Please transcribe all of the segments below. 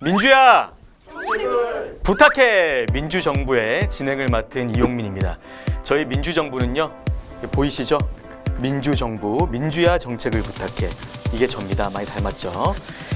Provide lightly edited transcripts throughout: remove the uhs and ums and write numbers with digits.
민주야! 부탁해! 민주정부의 진행을 맡은 이용민입니다. 저희 민주정부는요, 보이시죠? 민주정부, 민주야 정책을 부탁해. 이게 접니다. 많이 닮았죠?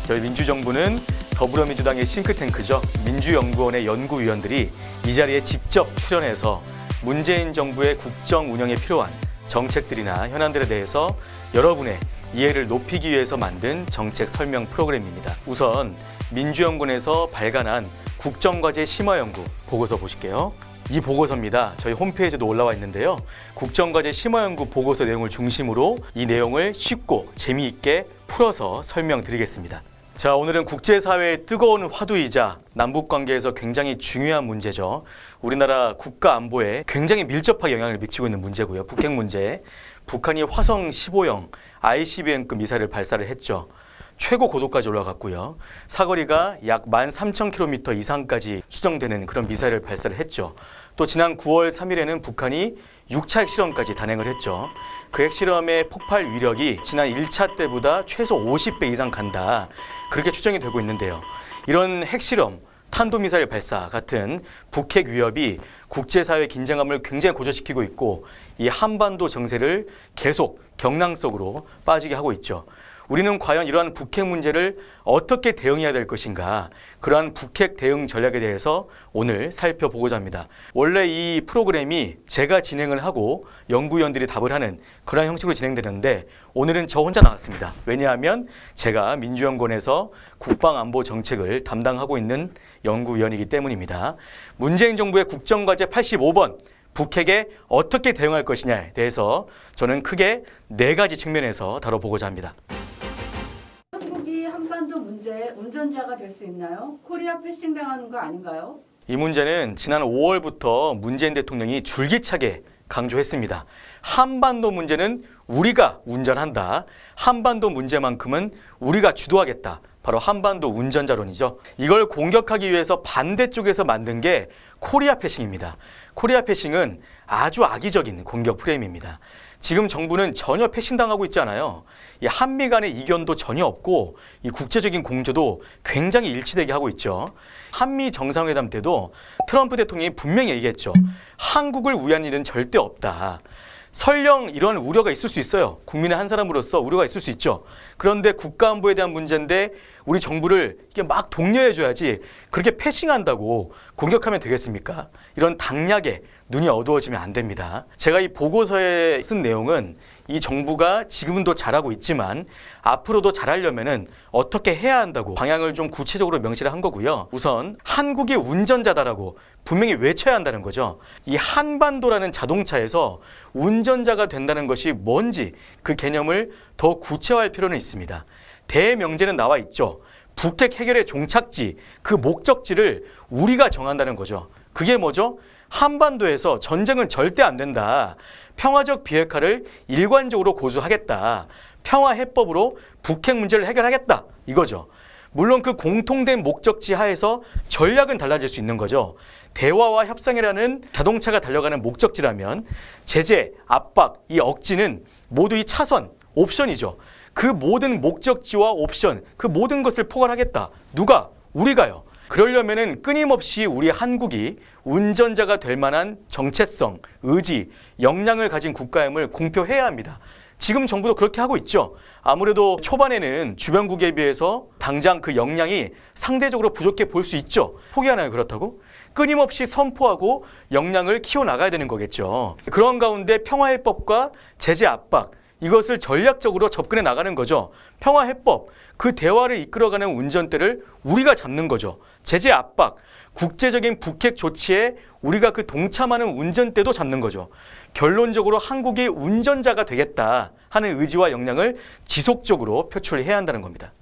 저희 민주정부는 더불어민주당의 싱크탱크죠. 민주연구원의 연구위원들이 이 자리에 직접 출연해서 문재인 정부의 국정 운영에 필요한 정책들이나 현안들에 대해서 여러분의 이해를 높이기 위해서 만든 정책 설명 프로그램입니다. 우선 민주연구원에서 발간한 국정과제 심화연구 보고서 보실게요. 이 보고서입니다. 저희 홈페이지에도 올라와 있는데요. 국정과제 심화연구 보고서 내용을 중심으로 이 내용을 쉽고 재미있게 풀어서 설명드리겠습니다. 자, 오늘은 국제사회의 뜨거운 화두이자 남북관계에서 굉장히 중요한 문제죠. 우리나라 국가 안보에 굉장히 밀접하게 영향을 미치고 있는 문제고요. 북핵 문제. 북한이 화성 15형 ICBM급 미사일을 발사를 했죠. 최고 고도까지 올라갔고요. 사거리가 약 13,000km 이상까지 추정되는 그런 미사일을 발사를 했죠. 또 지난 9월 3일에는 북한이 6차 핵실험까지 단행을 했죠. 그 핵실험의 폭발 위력이 지난 1차 때보다 최소 50배 이상 간다. 그렇게 추정이 되고 있는데요. 이런 핵실험, 탄도미사일 발사 같은 북핵 위협이 국제사회 긴장감을 굉장히 고조시키고 있고 이 한반도 정세를 계속 경랑 속으로 빠지게 하고 있죠. 우리는 과연 이러한 북핵 문제를 어떻게 대응해야 될 것인가, 그러한 북핵 대응 전략에 대해서 오늘 살펴보고자 합니다. 원래 이 프로그램이 제가 진행을 하고 연구위원들이 답을 하는 그러한 형식으로 진행되는데 오늘은 저 혼자 나왔습니다. 왜냐하면 제가 민주연구원에서 국방안보 정책을 담당하고 있는 연구위원이기 때문입니다. 문재인 정부의 국정과제 85번 북핵에 어떻게 대응할 것이냐에 대해서 저는 크게 4가지 측면에서 다뤄보고자 합니다. 한국이 한반도 문제의 운전자가 될 수 있나요? 코리아 패싱 당하는 거 아닌가요? 이 문제는 지난 5월부터 문재인 대통령이 줄기차게 강조했습니다. 한반도 문제는 우리가 운전한다. 한반도 문제만큼은 우리가 주도하겠다. 바로 한반도 운전자론이죠. 이걸 공격하기 위해서 반대쪽에서 만든 게 코리아 패싱입니다. 코리아 패싱은 아주 악의적인 공격 프레임입니다. 지금 정부는 전혀 패싱당하고 있지 않아요. 이 한미 간의 이견도 전혀 없고 이 국제적인 공조도 굉장히 일치되게 하고 있죠. 한미 정상회담 때도 트럼프 대통령이 분명히 얘기했죠. 한국을 위한 일은 절대 없다. 설령 이런 우려가 있을 수 있어요. 국민의 한 사람으로서 우려가 있을 수 있죠. 그런데 국가안보에 대한 문제인데 우리 정부를 이게 막 독려해줘야지 그렇게 패싱한다고 공격하면 되겠습니까? 이런 당략에 눈이 어두워지면 안 됩니다. 제가 이 보고서에 쓴 내용은 이 정부가 지금도 잘하고 있지만 앞으로도 잘하려면은 어떻게 해야 한다고 방향을 좀 구체적으로 명시를 한 거고요. 우선 한국이 운전자다라고 분명히 외쳐야 한다는 거죠. 이 한반도라는 자동차에서 운전자가 된다는 것이 뭔지 그 개념을 더 구체화할 필요는 있습니다. 대명제는 나와 있죠. 북핵 해결의 종착지, 그 목적지를 우리가 정한다는 거죠. 그게 뭐죠? 한반도에서 전쟁은 절대 안 된다. 평화적 비핵화를 일관적으로 고수하겠다. 평화해법으로 북핵 문제를 해결하겠다. 이거죠. 물론 그 공통된 목적지 하에서 전략은 달라질 수 있는 거죠. 대화와 협상이라는 자동차가 달려가는 목적지라면 제재, 압박, 이 억지는 모두 이 차선, 옵션이죠. 그 모든 목적지와 옵션, 그 모든 것을 포괄하겠다. 누가? 우리가요. 그러려면은 끊임없이 우리 한국이 운전자가 될 만한 정체성, 의지, 역량을 가진 국가임을 공표해야 합니다. 지금 정부도 그렇게 하고 있죠. 아무래도 초반에는 주변국에 비해서 당장 그 역량이 상대적으로 부족해 보일 수 있죠. 포기하나요, 그렇다고? 끊임없이 선포하고 역량을 키워나가야 되는 거겠죠. 그런 가운데 평화해법과 제재 압박, 이것을 전략적으로 접근해 나가는 거죠. 평화해법, 그 대화를 이끌어가는 운전대를 우리가 잡는 거죠. 제재 압박, 국제적인 북핵 조치에 우리가 그 동참하는 운전대도 잡는 거죠. 결론적으로 한국이 운전자가 되겠다 하는 의지와 역량을 지속적으로 표출해야 한다는 겁니다.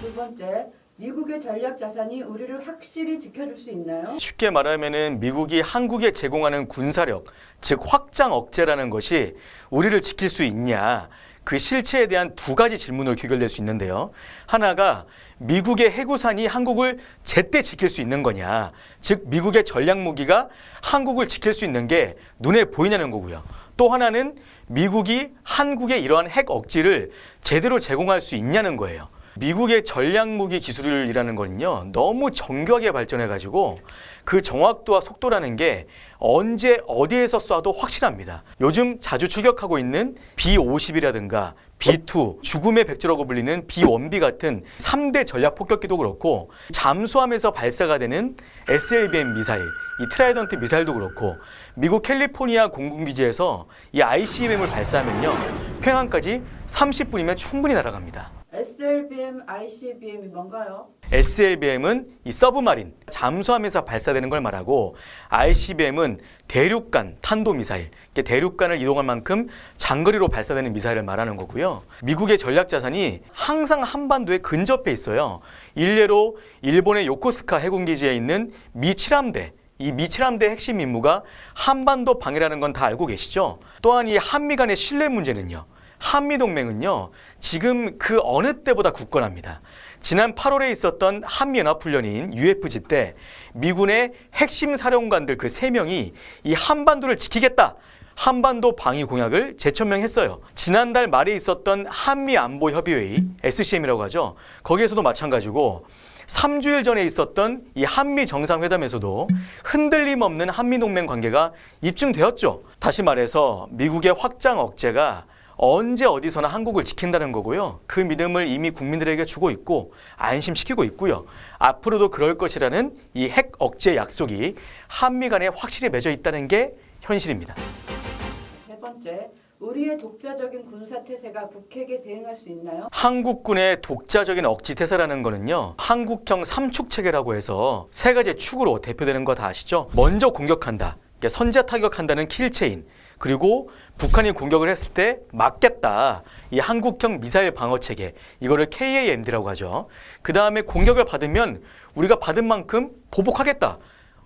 두 번째, 미국의 전략 자산이 우리를 확실히 지켜줄 수 있나요? 쉽게 말하면은 미국이 한국에 제공하는 군사력, 즉 확장 억제라는 것이 우리를 지킬 수 있냐, 그 실체에 대한 2가지 질문을 귀결될 수 있는데요. 하나가 미국의 해구산이 한국을 제때 지킬 수 있는 거냐, 즉 미국의 전략 무기가 한국을 지킬 수 있는 게 눈에 보이냐는 거고요. 또 하나는 미국이 한국의 이러한 핵 억지를 제대로 제공할 수 있냐는 거예요. 미국의 전략무기 기술이라는 거는요, 너무 정교하게 발전해가지고 그 정확도와 속도라는 게 언제 어디에서 쏴도 확실합니다. 요즘 자주 추격하고 있는 B-50이라든가 B-2, 죽음의 백조라고 불리는 B-1B 같은 3대 전략 폭격기도 그렇고, 잠수함에서 발사가 되는 SLBM 미사일, 이 트라이던트 미사일도 그렇고, 미국 캘리포니아 공군기지에서 이 ICBM을 발사하면요, 평양까지 30분이면 충분히 날아갑니다. SLBM, ICBM이 뭔가요? SLBM은 이 서브마린, 잠수함에서 발사되는 걸 말하고, ICBM은 대륙간 탄도미사일, 대륙간을 이동할 만큼 장거리로 발사되는 미사일을 말하는 거고요. 미국의 전략 자산이 항상 한반도에 근접해 있어요. 일례로 일본의 요코스카 해군기지에 있는 미 7함대, 이 미 7함대 핵심 임무가 한반도 방해라는 건 다 알고 계시죠? 또한 이 한미 간의 신뢰 문제는요, 한미동맹은요, 지금 그 어느 때보다 굳건합니다. 지난 8월에 있었던 한미연합훈련인 UFG 때 미군의 핵심 사령관들 그 3명이 이 한반도를 지키겠다, 한반도 방위 공약을 재천명했어요. 지난달 말에 있었던 한미안보협의회의, SCM이라고 하죠. 거기에서도 마찬가지고 3주일 전에 있었던 이 한미 정상회담에서도 흔들림 없는 한미동맹 관계가 입증되었죠. 다시 말해서 미국의 확장 억제가 언제 어디서나 한국을 지킨다는 거고요. 그 믿음을 이미 국민들에게 주고 있고 안심시키고 있고요. 앞으로도 그럴 것이라는 이 핵 억제 약속이 한미 간에 확실히 맺어 있다는 게 현실입니다. 세 번째, 우리의 독자적인 군사태세가 북핵에 대응할 수 있나요? 한국군의 독자적인 억지태세라는 거는요, 한국형 삼축체계라고 해서 3가지 축으로 대표되는 거 다 아시죠? 먼저 공격한다, 선제 타격한다는 킬체인, 그리고 북한이 공격을 했을 때 막겠다, 이 한국형 미사일 방어체계, 이거를 KAMD라고 하죠. 그 다음에 공격을 받으면 우리가 받은 만큼 보복하겠다,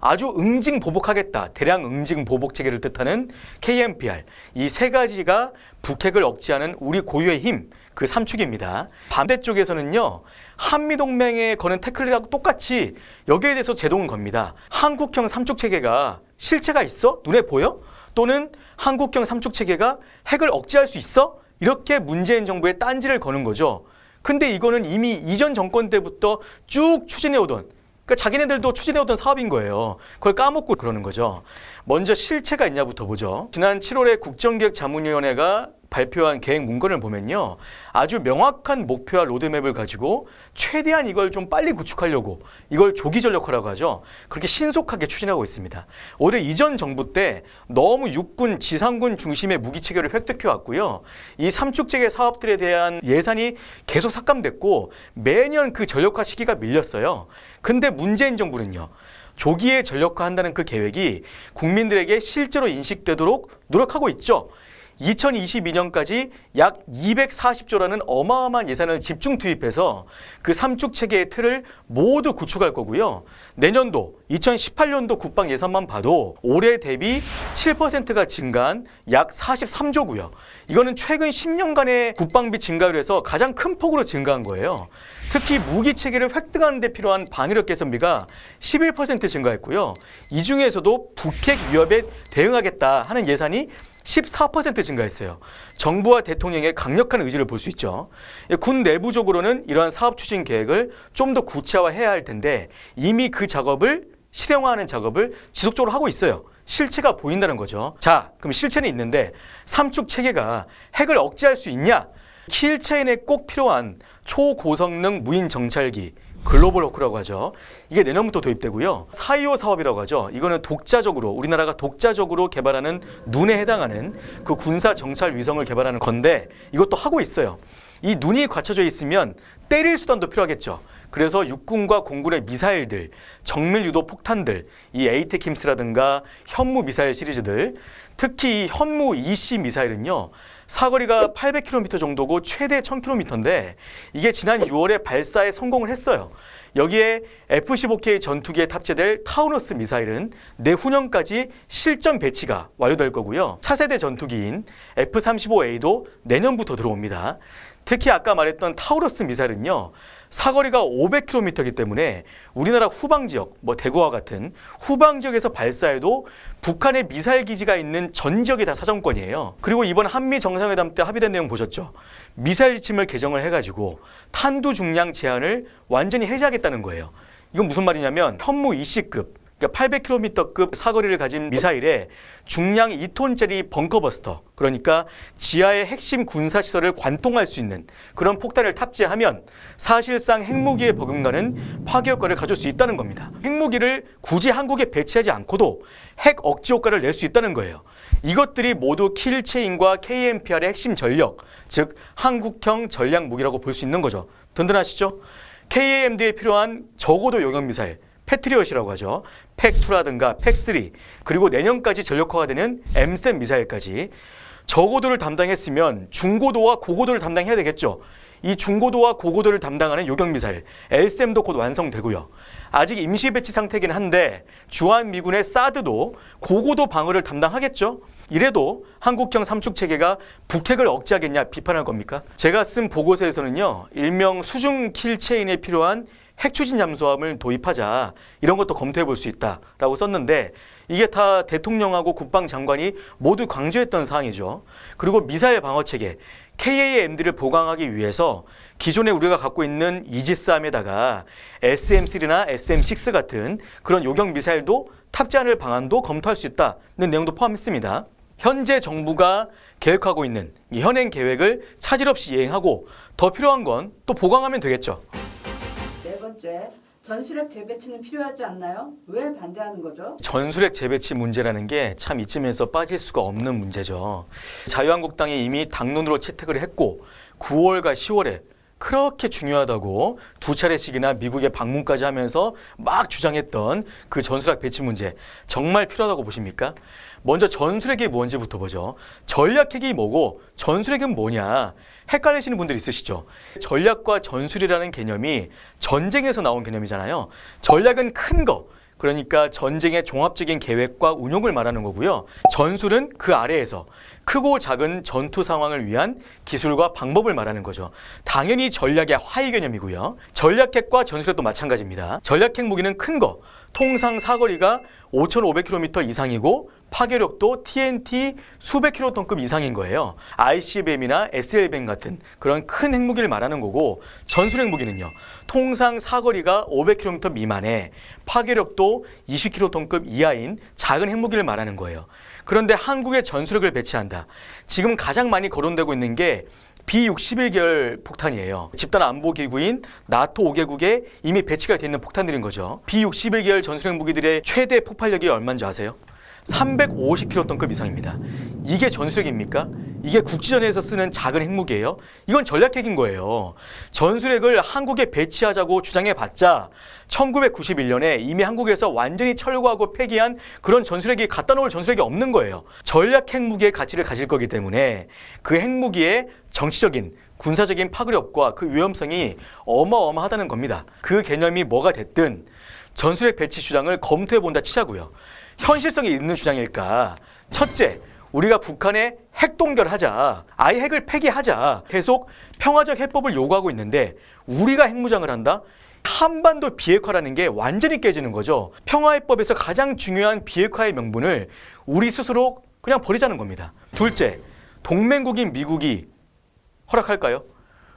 아주 응징보복하겠다, 대량 응징보복체계를 뜻하는 KMPR, 이 3가지가 북핵을 억제하는 우리 고유의 힘, 그 3축입니다. 반대쪽에서는요, 한미동맹에 거는 태클이라고 똑같이 여기에 대해서 제동을 겁니다. 한국형 삼축체계가 실체가 있어? 눈에 보여? 또는 한국형 삼축체계가 핵을 억제할 수 있어? 이렇게 문재인 정부에 딴지를 거는 거죠. 근데 이거는 이미 이전 정권 때부터 쭉 추진해오던, 그러니까 자기네들도 추진해오던 사업인 거예요. 그걸 까먹고 그러는 거죠. 먼저 실체가 있냐부터 보죠. 지난 7월에 국정기획자문위원회가 발표한 계획 문건을 보면요, 아주 명확한 목표와 로드맵을 가지고 최대한 이걸 좀 빨리 구축하려고, 이걸 조기 전력화라고 하죠. 그렇게 신속하게 추진하고 있습니다. 올해 이전 정부 때 너무 육군, 지상군 중심의 무기체계를 획득해 왔고요. 이 삼축체계 사업들에 대한 예산이 계속 삭감됐고 매년 그 전력화 시기가 밀렸어요. 근데 문재인 정부는요, 조기에 전력화한다는 그 계획이 국민들에게 실제로 인식되도록 노력하고 있죠. 2022년까지 약 240조라는 어마어마한 예산을 집중 투입해서 그 삼축체계의 틀을 모두 구축할 거고요. 내년도 2018년도 국방 예산만 봐도 올해 대비 7%가 증가한 약 43조고요. 이거는 최근 10년간의 국방비 증가율에서 가장 큰 폭으로 증가한 거예요. 특히 무기체계를 획득하는 데 필요한 방위력 개선비가 11% 증가했고요. 이 중에서도 북핵 위협에 대응하겠다 하는 예산이 14% 증가했어요. 정부와 대통령의 강력한 의지를 볼 수 있죠. 군 내부적으로는 이러한 사업 추진 계획을 좀 더 구체화해야 할 텐데 이미 그 작업을 실행화하는 작업을 지속적으로 하고 있어요. 실체가 보인다는 거죠. 자, 그럼 실체는 있는데 삼축 체계가 핵을 억제할 수 있냐? 킬체인에 꼭 필요한 초고성능 무인 정찰기, 글로벌 호크라고 하죠. 이게 내년부터 도입되고요. 4.25 사업이라고 하죠. 이거는 독자적으로, 우리나라가 독자적으로 개발하는 눈에 해당하는 그 군사 정찰 위성을 개발하는 건데 이것도 하고 있어요. 이 눈이 갖춰져 있으면 때릴 수단도 필요하겠죠. 그래서 육군과 공군의 미사일들, 정밀 유도 폭탄들, 이 에이테킴스라든가 현무 미사일 시리즈들, 특히 이 현무 EC 미사일은요, 사거리가 800km 정도고 최대 1000km인데 이게 지난 6월에 발사에 성공을 했어요. 여기에 F-15K 전투기에 탑재될 타우너스 미사일은 내후년까지 실전 배치가 완료될 거고요. 차세대 전투기인 F-35A도 내년부터 들어옵니다. 특히 아까 말했던 타우러스 미사일은요, 사거리가 500km이기 때문에 우리나라 후방 지역, 대구와 같은 후방 지역에서 발사해도 북한의 미사일 기지가 있는 전 지역이 다 사정권이에요. 그리고 이번 한미 정상회담 때 합의된 내용 보셨죠? 미사일 지침을 개정을 해가지고 탄두 중량 제한을 완전히 해제하겠다는 거예요. 이건 무슨 말이냐면 현무 2C급, 그러니까 800km급 사거리를 가진 미사일에 중량 2톤짜리 벙커버스터, 그러니까 지하의 핵심 군사시설을 관통할 수 있는 그런 폭탄을 탑재하면 사실상 핵무기에 버금가는 파괴 효과를 가질 수 있다는 겁니다. 핵무기를 굳이 한국에 배치하지 않고도 핵 억지 효과를 낼 수 있다는 거예요. 이것들이 모두 킬체인과 KMPR의 핵심 전력, 즉 한국형 전략 무기라고 볼 수 있는 거죠. 든든하시죠? KAMD에 필요한 적어도 요격 미사일, 패트리엇이라고 하죠. 팩2라든가 팩3, 그리고 내년까지 전력화가 되는 M셋 미사일까지 저고도를 담당했으면 중고도와 고고도를 담당해야 되겠죠. 이 중고도와 고고도를 담당하는 요격 미사일 LSM도 곧 완성되고요. 아직 임시 배치 상태이긴 한데 주한미군의 사드도 고고도 방어를 담당하겠죠. 이래도 한국형 삼축 체계가 북핵을 억제하겠냐 비판할 겁니까? 제가 쓴 보고서에서는요, 일명 수중 킬체인에 필요한 핵 추진 잠수함을 도입하자, 이런 것도 검토해 볼 수 있다라고 썼는데 이게 다 대통령하고 국방장관이 모두 강조했던 사항이죠. 그리고 미사일 방어 체계 KAMD를 보강하기 위해서 기존에 우리가 갖고 있는 이지스함에다가 SM3나 SM6 같은 그런 요격 미사일도 탑재하는 방안도 검토할 수 있다는 내용도 포함했습니다. 현재 정부가 계획하고 있는 이 현행 계획을 차질 없이 이행하고 더 필요한 건 또 보강하면 되겠죠. 네 번째, 전술핵 재배치는 필요하지 않나요? 왜 반대하는 거죠? 전술핵 재배치 문제라는 게 참 이쯤에서 빠질 수가 없는 문제죠. 자유한국당이 이미 당론으로 채택을 했고 9월과 10월에 그렇게 중요하다고 두 차례씩이나 미국에 방문까지 하면서 막 주장했던 그 전술핵 배치 문제 정말 필요하다고 보십니까? 먼저 전술핵이 뭔지부터 보죠. 전략핵이 뭐고 전술핵은 뭐냐? 헷갈리시는 분들 있으시죠? 전략과 전술이라는 개념이 전쟁에서 나온 개념이잖아요. 전략은 큰 거, 그러니까 전쟁의 종합적인 계획과 운용을 말하는 거고요. 전술은 그 아래에서 크고 작은 전투 상황을 위한 기술과 방법을 말하는 거죠. 당연히 전략의 하위 개념이고요. 전략핵과 전술핵도 마찬가지입니다. 전략핵 무기는 큰 거, 통상 사거리가 5,500km 이상이고 파괴력도 TNT 수백 킬로톤급 이상인 거예요. ICBM이나 SLBM 같은 그런 큰 핵무기를 말하는 거고, 전술핵 무기는요, 통상 사거리가 500km 미만에 파괴력도 20킬로톤급 이하인 작은 핵무기를 말하는 거예요. 그런데 한국에 전술핵을 배치한다. 지금 가장 많이 거론되고 있는 게 B-61계열 폭탄이에요. 집단안보기구인 나토 5개국에 이미 배치가 되어 있는 폭탄들인 거죠. B-61계열 전술핵 무기들의 최대 폭발력이 얼마인지 아세요? 350킬로톤급 이상입니다. 이게 전술핵입니까? 이게 국지전에서 쓰는 작은 핵무기예요? 이건 전략핵인 거예요. 전술핵을 한국에 배치하자고 주장해봤자 1991년에 이미 한국에서 완전히 철거하고 폐기한 그런 전술핵이 갖다 놓을 전술핵이 없는 거예요. 전략 핵무기의 가치를 가질 거기 때문에 그 핵무기의 정치적인 군사적인 파괴력과 그 위험성이 어마어마하다는 겁니다. 그 개념이 뭐가 됐든 전술핵 배치 주장을 검토해 본다 치자고요. 현실성이 있는 주장일까? 첫째, 우리가 북한에 핵 동결하자, 아예 핵을 폐기하자, 계속 평화적 해법을 요구하고 있는데 우리가 핵무장을 한다? 한반도 비핵화라는 게 완전히 깨지는 거죠. 평화해법에서 가장 중요한 비핵화의 명분을 우리 스스로 그냥 버리자는 겁니다. 둘째, 동맹국인 미국이 허락할까요?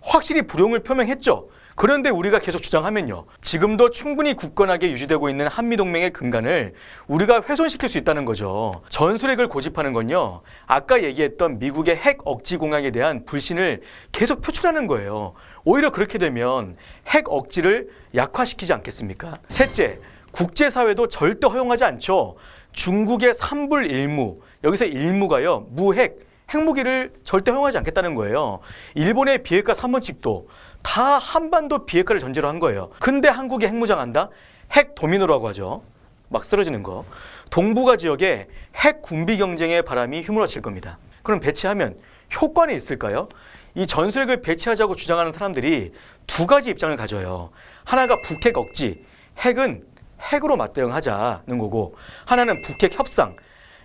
확실히 불용을 표명했죠. 그런데 우리가 계속 주장하면요, 지금도 충분히 굳건하게 유지되고 있는 한미동맹의 근간을 우리가 훼손시킬 수 있다는 거죠. 전술핵을 고집하는 건요, 아까 얘기했던 미국의 핵 억지 공약에 대한 불신을 계속 표출하는 거예요. 오히려 그렇게 되면 핵 억지를 약화시키지 않겠습니까? 셋째, 국제사회도 절대 허용하지 않죠. 중국의 3불 1무, 여기서 1무가요, 무핵, 핵무기를 절대 허용하지 않겠다는 거예요. 일본의 비핵화 3원칙도 다 한반도 비핵화를 전제로 한 거예요. 근데 한국이 핵무장한다? 핵 도미노라고 하죠. 막 쓰러지는 거. 동북아 지역에 핵 군비 경쟁의 바람이 휘몰아칠 겁니다. 그럼 배치하면 효과는 있을까요? 이 전술핵을 배치하자고 주장하는 사람들이 두 가지 입장을 가져요. 하나가 북핵 억지, 핵은 핵으로 맞대응하자는 거고, 하나는 북핵 협상,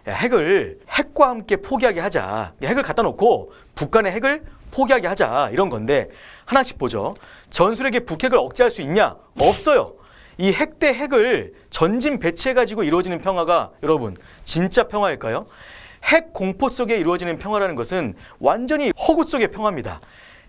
핵을 핵과 함께 포기하게 하자. 핵을 갖다 놓고 북한의 핵을 포기하게 하자 이런 건데 하나씩 보죠. 전술핵의 북핵을 억제할 수 있냐? 없어요. 이 핵 대 핵을 전진 배치해가지고 이루어지는 평화가 여러분 진짜 평화일까요? 핵 공포 속에 이루어지는 평화라는 것은 완전히 허구 속의 평화입니다.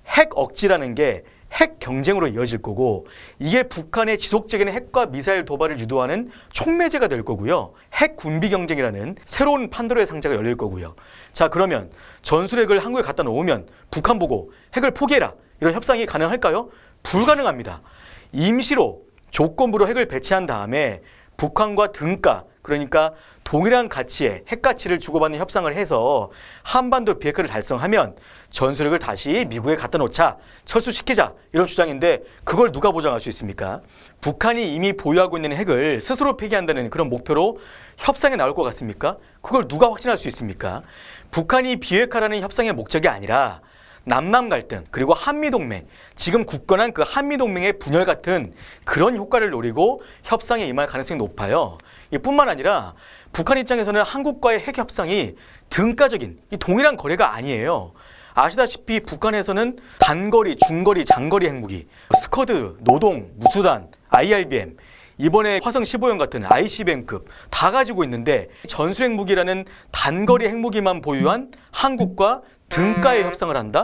핵 억지라는 게 핵 경쟁으로 이어질 거고 이게 북한의 지속적인 핵과 미사일 도발을 유도하는 촉매제가 될 거고요. 핵 군비 경쟁이라는 새로운 판도라의 상자가 열릴 거고요. 자, 그러면 전술핵을 한국에 갖다 놓으면 북한 보고 핵을 포기해라 이런 협상이 가능할까요? 불가능합니다. 임시로 조건부로 핵을 배치한 다음에 북한과 등가 그러니까 동일한 가치의 핵 가치를 주고받는 협상을 해서 한반도 비핵화를 달성하면 전술핵을 다시 미국에 갖다 놓자, 철수시키자 이런 주장인데 그걸 누가 보장할 수 있습니까? 북한이 이미 보유하고 있는 핵을 스스로 폐기한다는 그런 목표로 협상에 나올 것 같습니까? 그걸 누가 확신할 수 있습니까? 북한이 비핵화라는 협상의 목적이 아니라 남남 갈등 그리고 한미동맹 지금 굳건한 그 한미동맹의 분열 같은 그런 효과를 노리고 협상에 임할 가능성이 높아요. 이뿐만 아니라 북한 입장에서는 한국과의 핵 협상이 등가적인 이 동일한 거래가 아니에요. 아시다시피 북한에서는 단거리, 중거리, 장거리 핵무기, 스커드, 노동, 무수단, IRBM 이번에 화성 15형 같은 ICBM급 다 가지고 있는데 전술 핵무기라는 단거리 핵무기만 보유한 한국과 등가의 협상을 한다?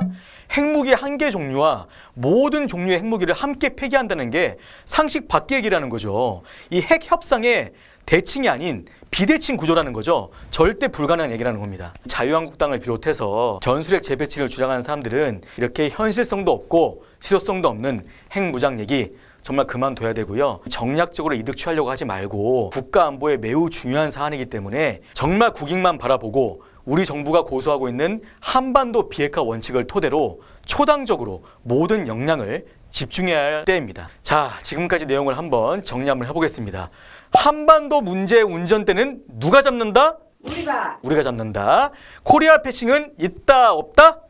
핵무기 한 개 종류와 모든 종류의 핵무기를 함께 폐기한다는 게 상식 밖의 얘기라는 거죠. 이 핵 협상의 대칭이 아닌 비대칭 구조라는 거죠. 절대 불가능한 얘기라는 겁니다. 자유한국당을 비롯해서 전술핵 재배치를 주장하는 사람들은 이렇게 현실성도 없고 실효성도 없는 핵무장 얘기 정말 그만둬야 되고요. 정략적으로 이득 취하려고 하지 말고 국가 안보에 매우 중요한 사안이기 때문에 정말 국익만 바라보고 우리 정부가 고수하고 있는 한반도 비핵화 원칙을 토대로 초당적으로 모든 역량을 집중해야 할 때입니다. 자, 지금까지 내용을 한번 정리 한번 해보겠습니다. 한반도 문제의 운전대는 누가 잡는다? 우리가 잡는다. 코리아 패싱은 있다 없다?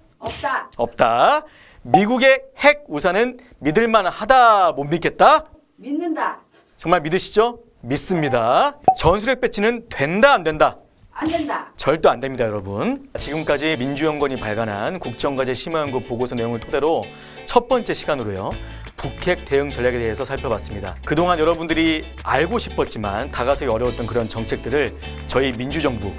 없다. 미국의 핵 우산은 믿을만하다 못 믿겠다? 믿는다. 정말 믿으시죠? 믿습니다. 전술핵 배치는 된다 안 된다? 안 된다. 절대 안 됩니다, 여러분. 지금까지 민주연구원이 발간한 국정과제 심화연구 보고서 내용을 토대로 첫 번째 시간으로요. 북핵 대응 전략에 대해서 살펴봤습니다. 그동안 여러분들이 알고 싶었지만 다가서기 어려웠던 그런 정책들을 저희 민주정부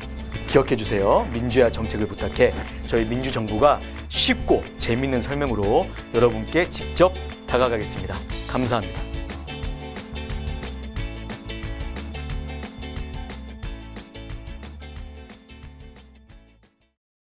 기억해 주세요. 민주화 정책을 부탁해 저희 민주정부가 쉽고 재미있는 설명으로 여러분께 직접 다가가겠습니다. 감사합니다.